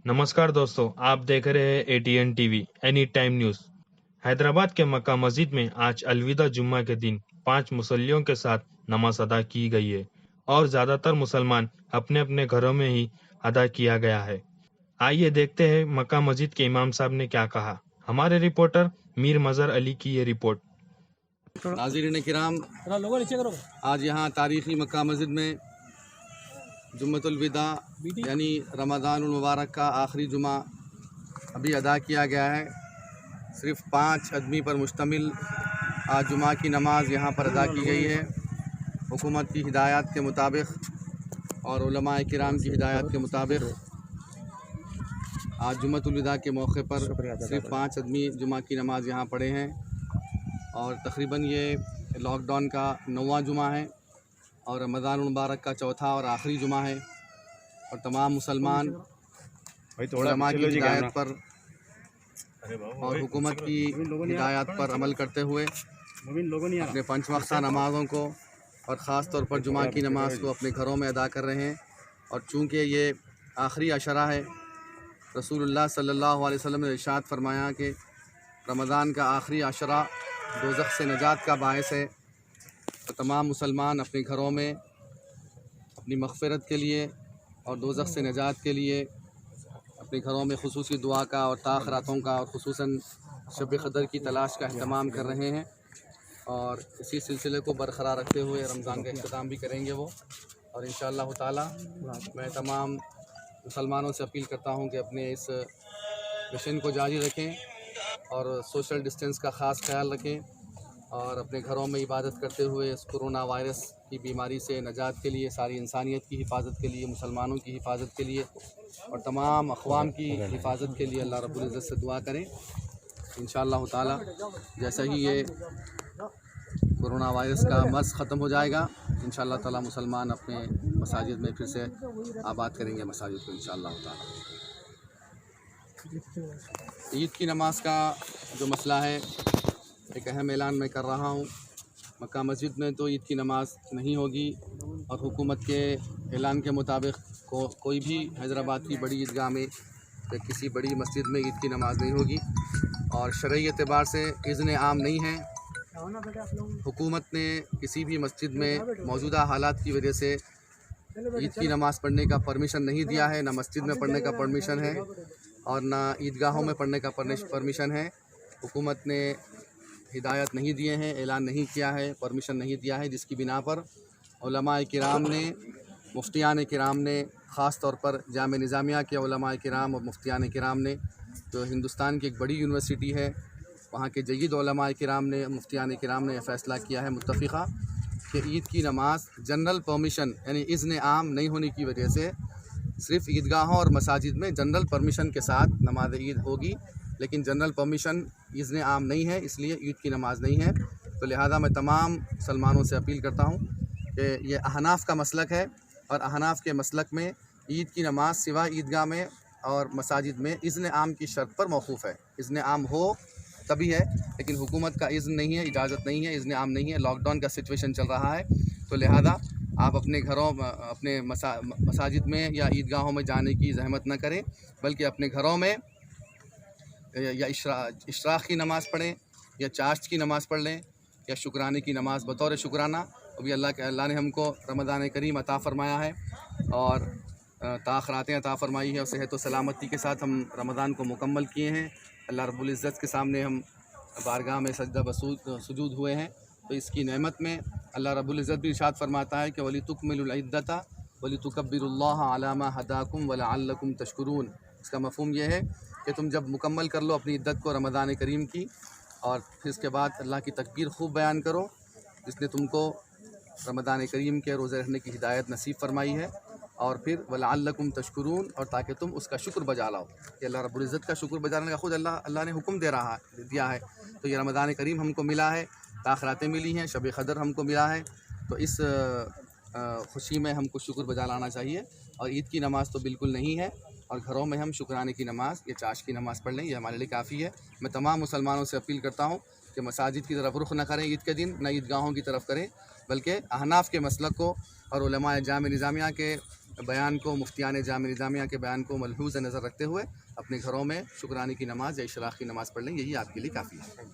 नमस्कार दोस्तों, आप देख रहे हैं ATN TV any time news. Hyderabad के मक्का मस्जिद में आज अलविदा जुम्मा के दिन 5 मुसल्लियों के साथ नमाज अदा की गई है और ज्यादातर मुसलमान अपने अपने घरों में ही अदा किया गया है। आइए देखते हैं मक्का मस्जिद के इमाम साहब ने क्या कहा। हमारे रिपोर्टर मीर मजहर अली की ये रिपोर्ट। नाज़रीन किराम, आज यहाँ तारीख़ी मक्का मस्जिद में जुम्मतुल विदा यानी रमज़ानुल मुबारक का आखिरी जुमा अभी अदा किया गया है। सिर्फ़ 5 आदमी पर मुश्तमिल आज जुमा की नमाज़ यहाँ पर अदा की गई है। हुकूमत की हिदायत के मुताबिक और उलमाए किराम की हिदायत के मुताबिक आज जुम्मतुल विदा के मौके पर सिर्फ़ 5 आदमी जुमा की नमाज़ यहाँ पढ़े हैं और तकरीबन ये लॉकडाउन का 9वां जुमा है और रमज़ानुल मुबारक का चौथा और आखिरी जुमा है। और तमाम मुसलमान उलमा की हिदायत पर और हुकूमत की हिदायत पर अमल करते हुए अपने 5 वक्ता नमाज़ों को और ख़ास तौर पर जुमा की नमाज़ को अपने घरों में अदा कर रहे हैं। और चूँकि ये आखिरी अशरा है, रसूलुल्लाह सल्लल्लाहु अलैहि वसल्लम ने इरशाद फरमाया कि रमज़ान का आखिरी अशरा दोज़ख से नजात का बायस है। तो तमाम मुसलमान अपने घरों में अपनी मग़फ़िरत के लिए और दोज़ख से नजात के लिए अपने घरों में ख़ुसूसी दुआ का और ताख़रातों का और ख़ुसूसन शब क़दर की तलाश का अहतमाम कर रहे हैं। और इसी सिलसिले को बरक़रार रखते हुए रमज़ान का इख्तिताम भी करेंगे वो। और इंशाअल्लाह ताला मैं तमाम मुसलमानों से अपील करता हूँ कि अपने इस मिशन को जारी रखें और सोशल डिस्टेंस का ख़ास ख्याल रखें और अपने घरों में इबादत करते हुए इस कोरोना वायरस की बीमारी से नजात के लिए, सारी इंसानियत की हिफाजत के लिए, मुसलमानों की हिफाजत के लिए और तमाम अक़वाम की हिफाजत के लिए अल्लाह रब्बुल इज़्ज़त से दुआ करें। इंशाअल्लाह ताला जैसा ही ये कोरोना वायरस का मर्ज़ ख़त्म हो जाएगा, इंशाअल्लाह ताला मुसलमान अपने मसाजिद में फिर से आबाद करेंगे मसाजिद को इंशाअल्लाह ताला। ईद की नमाज का जो मसला है, एक अहम ऐलान मैं कर रहा हूँ। मक्का मस्जिद में तो ईद की नमाज़ नहीं होगी और हुकूमत के ऐलान के मुताबिक कोई भी हैदराबाद की बड़ी ईदगाह में या किसी बड़ी मस्जिद में ईद की नमाज़ नहीं होगी और शरई एतबार से इज़्न आम नहीं है। हुकूमत ने किसी भी मस्जिद में मौजूदा हालात की वजह से ईद की नमाज़ पढ़ने का परमिशन नहीं दिया है। ना मस्जिद में पढ़ने का परमिशन है और ना ईदगाहों में पढ़ने का परमिशन है। हुकूमत ने हिदायत नहीं दिए हैं, ऐलान नहीं किया है, परमिशन नहीं दिया है, जिसकी बिना पर उलमाए किराम ने, मुफ्तियान किराम ने, ख़ास तौर पर जामे निज़ामिया के उलमाए किराम और मुफ्तियान किराम ने, जो हिंदुस्तान की एक बड़ी यूनिवर्सिटी है, वहाँ के जय्यद उलमाए किराम ने, मुफ्तियान किराम ने फ़ैसला किया है मुत्तफ़िक़ा कि ईद की नमाज़ जनरल परमिशन यानी इज़्न आम नहीं होने की वजह से सिर्फ़ ईदगाहों और मसाजिद में जनरल परमिशन के साथ नमाज ईद होगी, लेकिन जनरल परमिशन इज़्न आम नहीं है, इसलिए ईद की नमाज़ नहीं है। तो लिहाजा मैं तमाम मुसलमानों से अपील करता हूँ कि ये अहनाफ़ का मसलक है और अहनाफ़ के मसलक में ईद की नमाज़ सिवा ईदगाह में और मसाजिद में इज़्न आम की शर्त पर मौक़ूफ़ है। इज़्न आम हो तभी है, लेकिन हुकूमत का इज़्न नहीं है, इजाज़त नहीं है, इज़्न आम नहीं है। लॉकडाउन का सिचुएशन चल रहा है, तो लिहाजा आप अपने घरों अपने मसाजिद में या ईदगाहों में जाने की ज़हमत न करें, बल्कि अपने घरों में या इशराक़ की नमाज़ पढ़ें या चाश्त की नमाज़ पढ़ लें या शुक्राने की नमाज़ बतौर शुक्राना। अभी अल्लाह ने हमको रमज़ान करीम अता फ़रमाया है और ताख़रातें अता फ़रमाई है और सेहत व सलामती के साथ हम रमज़ान को मुकम्मल किए हैं। अल्लाह रब्बुल इज़्ज़त के सामने हम बारगाह में सजदा सुजूद हुए हैं। तो इसकी नेमत में अल्लाह रब्बुल इज़्ज़त भी इरशाद फरमाता है कि वलितुकमिलुल इद्दता वलितुकब्बिरुल्लाह अला मा हदाकुम व लअल्लकुम तशकुरून। इसका मफ़हूम यह है कि तुम जब मुकम्मल कर लो अपनी इद्दत को रमज़ान करीम की और फिर इसके बाद अल्लाह की तकबीर खूब बयान करो, जिसने तुमको रमज़ान करीम के रोज़े रखने की हिदायत नसीब फरमाई है, और फिर वलअल्लकुम तशकुरून, और ताकि तुम उसका शुक्र बजा लाओ कि अल्लाह रब्बुल इज़्ज़त का शुक्र बजाने का खुद अल्लाह ने हुक्म दिया है। तो ये रमज़ान करीम हमको मिला है, ताख़रातें मिली हैं, शब क़दर हमको मिला है, तो इस खुशी में हमको शुक्र बजा लाना चाहिए। और ईद की नमाज़ तो बिल्कुल नहीं है और घरों में हम शुक्राने की नमाज़ या चाश की नमाज़ पढ़ लें, ये हमारे लिए काफ़ी है। मैं तमाम मुसलमानों से अपील करता हूँ कि मसाजिद की तरफ रुख न करें ईद के दिन, न ईदगाहों की तरफ करें, बल्कि अहनाफ़ के मसलक को और उलमाए जामे निज़ामिया के बयान को, मुफ्तियान जामिया निज़ामिया के बयान को मलहूज़ नज़र रखते हुए अपने घरों में शुक्राने की नमाज़ या इशराक़ की नमाज़ पढ़ लें, यही आपके लिए काफ़ी है।